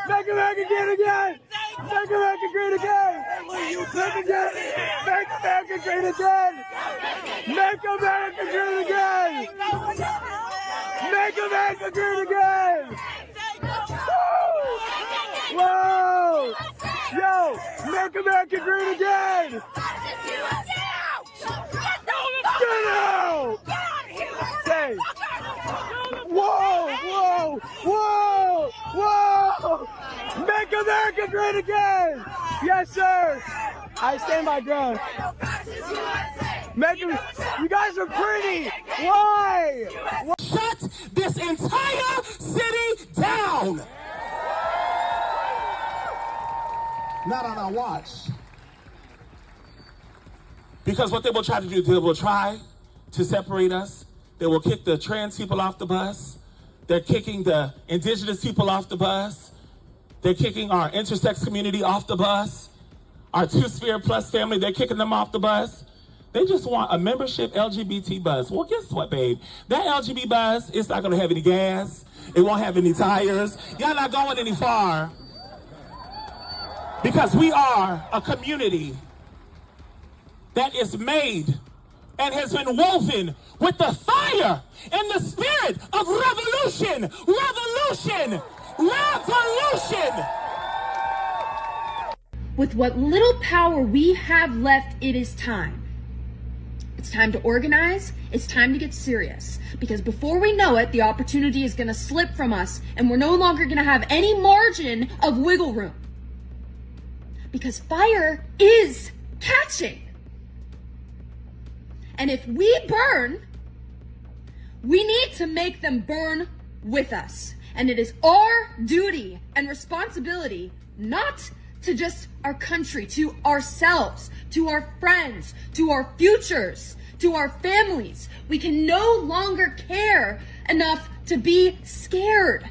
Make America great again! Make America great again! Make America great again! Make America great again! Make America great again! Whoa! Yo! Make America great again! Get out! Say! Whoa! Whoa! Whoa! Whoa! Make America great again! Yes, sir! I stand my ground. Make him, you guys are pretty! Why? Shut this entire city down! Not on our watch. Because what they will try to do, they will try to separate us. They will kick the trans people off the bus. They're kicking the indigenous people off the bus. They're kicking our intersex community off the bus. Our two-sphere plus family, they're kicking them off the bus. They just want a membership LGBT bus. Well, guess what, babe? That LGBT bus, it's not gonna have any gas. It won't have any tires. Y'all not going any far. Because we are a community that is made and has been woven with the fire and the spirit of revolution, revolution, revolution. With what little power we have left, it is time. It's time to organize. It's time to get serious. Because before we know it, the opportunity is going to slip from us and we're no longer going to have any margin of wiggle room. Because fire is catching. And if we burn, we need to make them burn with us. And it is our duty and responsibility not to just our country, to ourselves, to our friends, to our futures, to our families. We can no longer care enough to be scared.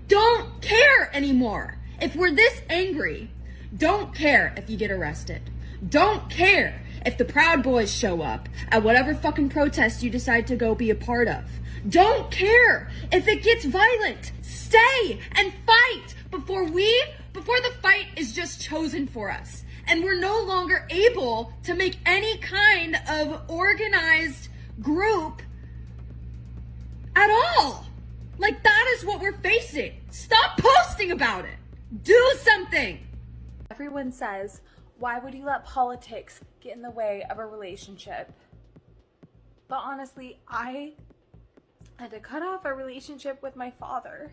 Don't care anymore. If we're this angry, don't care if you get arrested. Don't care if the Proud Boys show up at whatever fucking protest you decide to go be a part of. Don't care if it gets violent. Stay and fight before the fight is just chosen for us. And we're no longer able to make any kind of organized group at all. Like, that is what we're facing. Stop posting about it. Do something. Everyone says, why would you let politics get in the way of a relationship? But honestly, I had to cut off a relationship with my father.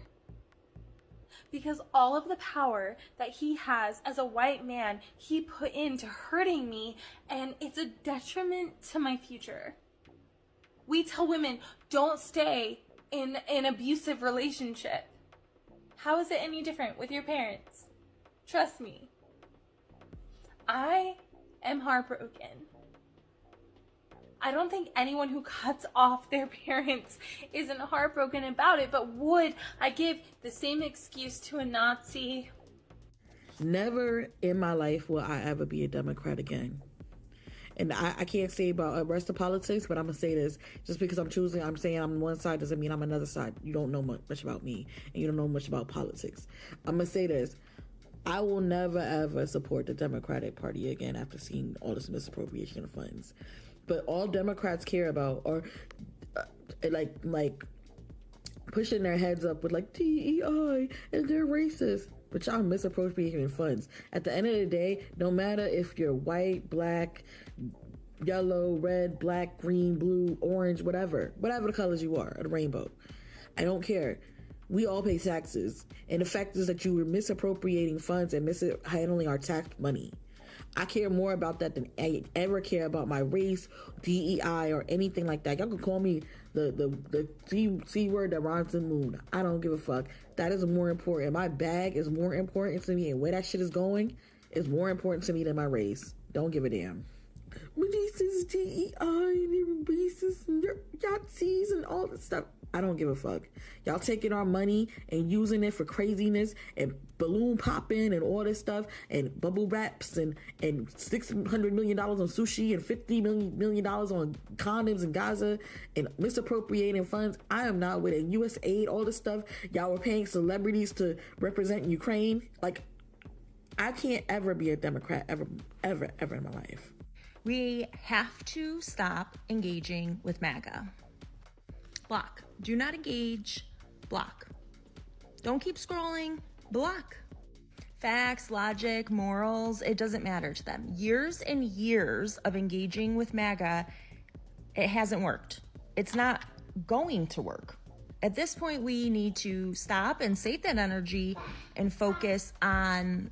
Because all of the power that he has as a white man, he put into hurting me, and it's a detriment to my future. We tell women, don't stay in an abusive relationship. How is it any different with your parents? Trust me. I am heartbroken. I don't think anyone who cuts off their parents isn't heartbroken about it, but would I give the same excuse to a Nazi? Never in my life will I ever be a Democrat again. And I can't say about the rest of politics, but I'm going to say this. Just because I'm saying I'm on one side doesn't mean I'm another side. You don't know much about me, and you don't know much about politics. I'm going to say this. I will never, ever support the Democratic Party again after seeing all this misappropriation of funds. But all Democrats care about are like pushing their heads up with like DEI and they're racist. But y'all misappropriating funds. At the end of the day, no matter if you're white, black, yellow, red, black, green, blue, orange, whatever the colors you are, the rainbow. I don't care. We all pay taxes. And the fact is that you were misappropriating funds and mishandling our tax money. I care more about that than I ever care about my race, DEI, or anything like that. Y'all can call me the C word that rhymes with moon. I don't give a fuck. That is more important. My bag is more important to me, and where that shit is going is more important to me than my race. Don't give a damn. Releases DEI and releases Yahtzees and all this stuff. I don't give a fuck. Y'all taking our money and using it for craziness and balloon popping and all this stuff and bubble wraps and $600 million on sushi and $50 million on condoms in Gaza and misappropriating funds. I am not with it. U.S. aid, all this stuff. Y'all were paying celebrities to represent Ukraine. Like, I can't ever be a Democrat ever in my life. We have to stop engaging with MAGA. Block. Do not engage. Block. Don't keep scrolling. Block. Facts, logic, morals, it doesn't matter to them. Years and years of engaging with MAGA, it hasn't worked. It's not going to work. At this point, we need to stop and save that energy and focus on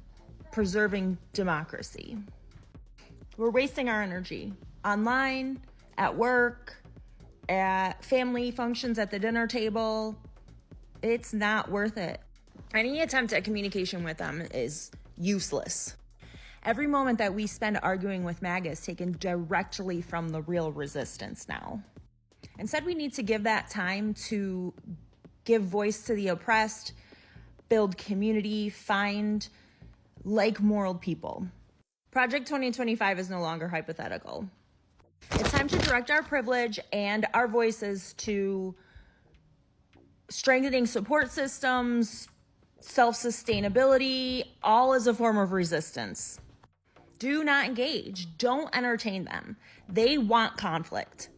preserving democracy. We're wasting our energy online, at work, at family functions, at the dinner table. It's not worth it. Any attempt at communication with them is useless. Every moment that we spend arguing with MAGA is taken directly from the real resistance now. Instead, we need to give that time to give voice to the oppressed, build community, find like-moral people. Project 2025 is no longer hypothetical. It's time to direct our privilege and our voices to strengthening support systems, self-sustainability, all as a form of resistance. Do not engage. Don't entertain them. They want conflict.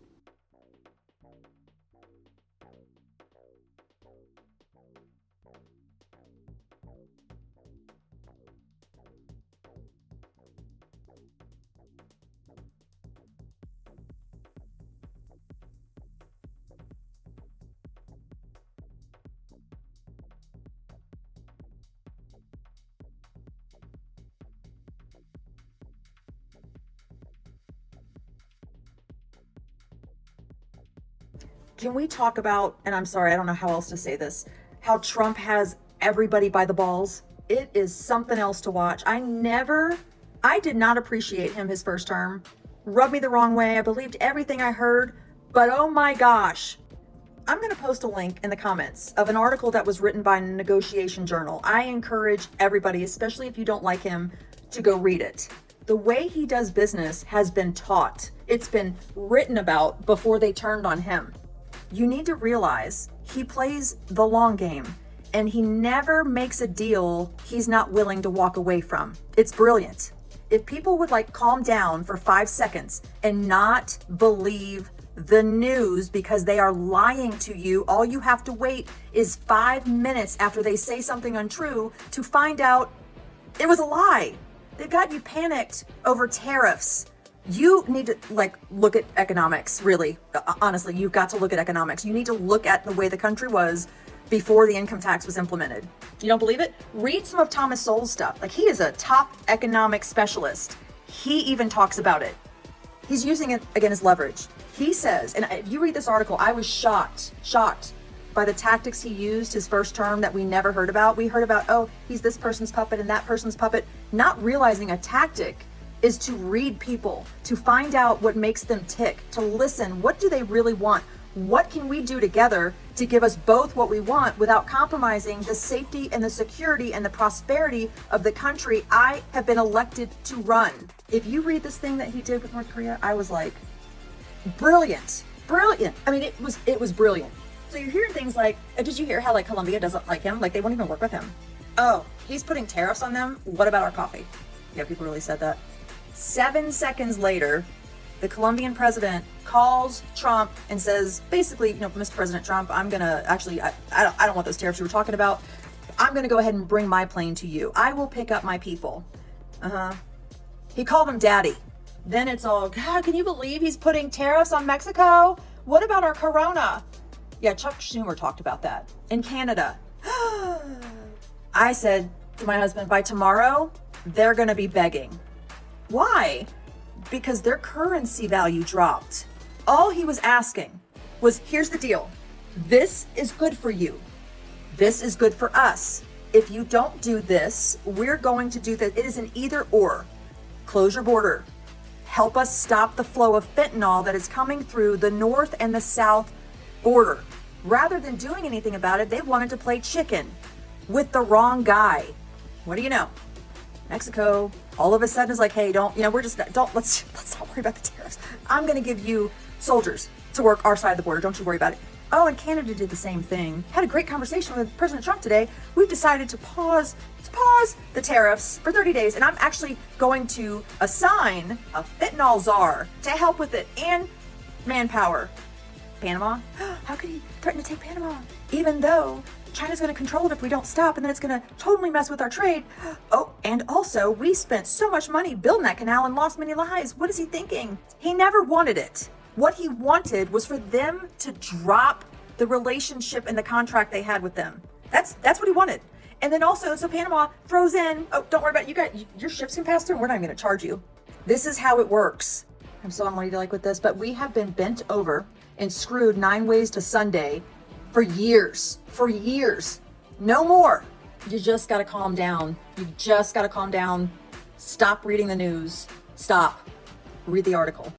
Can we talk about, and I'm sorry, I don't know how else to say this, how Trump has everybody by the balls? It is something else to watch. I did not appreciate him his first term. Rubbed me the wrong way. I believed everything I heard, but oh my gosh. I'm going to post a link in the comments of an article that was written by Negotiation Journal. I encourage everybody, especially if you don't like him, to go read it. The way he does business has been taught. It's been written about before they turned on him. You need to realize he plays the long game and he never makes a deal he's not willing to walk away from. It's brilliant. If people would calm down for 5 seconds and not believe the news because they are lying to you, all you have to wait is 5 minutes after they say something untrue to find out it was a lie. They've got you panicked over tariffs. You need to look at economics, really. Honestly, you've got to look at economics. You need to look at the way the country was before the income tax was implemented. You don't believe it? Read some of Thomas Sowell's stuff. He is a top economic specialist. He even talks about it. He's using it again as leverage. He says, and if you read this article, I was shocked by the tactics he used his first term that we never heard about. We heard about, oh, he's this person's puppet and that person's puppet, not realizing a tactic is to read people, to find out what makes them tick, to listen. What do they really want? What can we do together to give us both what we want without compromising the safety and the security and the prosperity of the country I have been elected to run? If you read this thing that he did with North Korea, I was like, brilliant. I mean, it was brilliant. So you're hearing things like, did you hear how Colombia doesn't like him? They won't even work with him. Oh, he's putting tariffs on them? What about our coffee? Yeah, people really said that. 7 seconds later, the Colombian president calls Trump and says, basically, Mr. President Trump, I'm going to actually, I don't want those tariffs you were talking about. I'm going to go ahead and bring my plane to you. I will pick up my people. He called him daddy. Then it's all, God, can you believe he's putting tariffs on Mexico? What about our corona? Yeah, Chuck Schumer talked about that. In Canada. I said to my husband, by tomorrow, they're going to be begging. Why? Because their currency value dropped. All he was asking was, here's the deal. This is good for you. This is good for us. If you don't do this, we're going to do that. It is an either or. Close your border. help us stop the flow of fentanyl that is coming through the north and the south border. Rather than doing anything about it, they wanted to play chicken with the wrong guy. What do you know? Mexico all of a sudden is like, hey, let's not worry about the tariffs. I'm going to give you soldiers to work our side of the border. Don't you worry about it. Oh, and Canada did the same thing. Had a great conversation with President Trump today. We've decided to pause the tariffs for 30 days. And I'm actually going to assign a fentanyl czar to help with it and manpower. Panama? How could he threaten to take Panama? Even though China's going to control it if we don't stop, and then it's going to totally mess with our trade. Oh, and also, we spent so much money building that canal and lost many lives. What is he thinking? He never wanted it. What he wanted was for them to drop the relationship and the contract they had with them. That's what he wanted. And then also, so Panama throws in, oh, don't worry about it. Your ships can pass through. We're not even going to charge you. This is how it works. I'm so unladylike with this, but we have been bent over and screwed 9 ways to Sunday for years. No more. You just got to calm down. Stop reading the news. Stop. Read the article.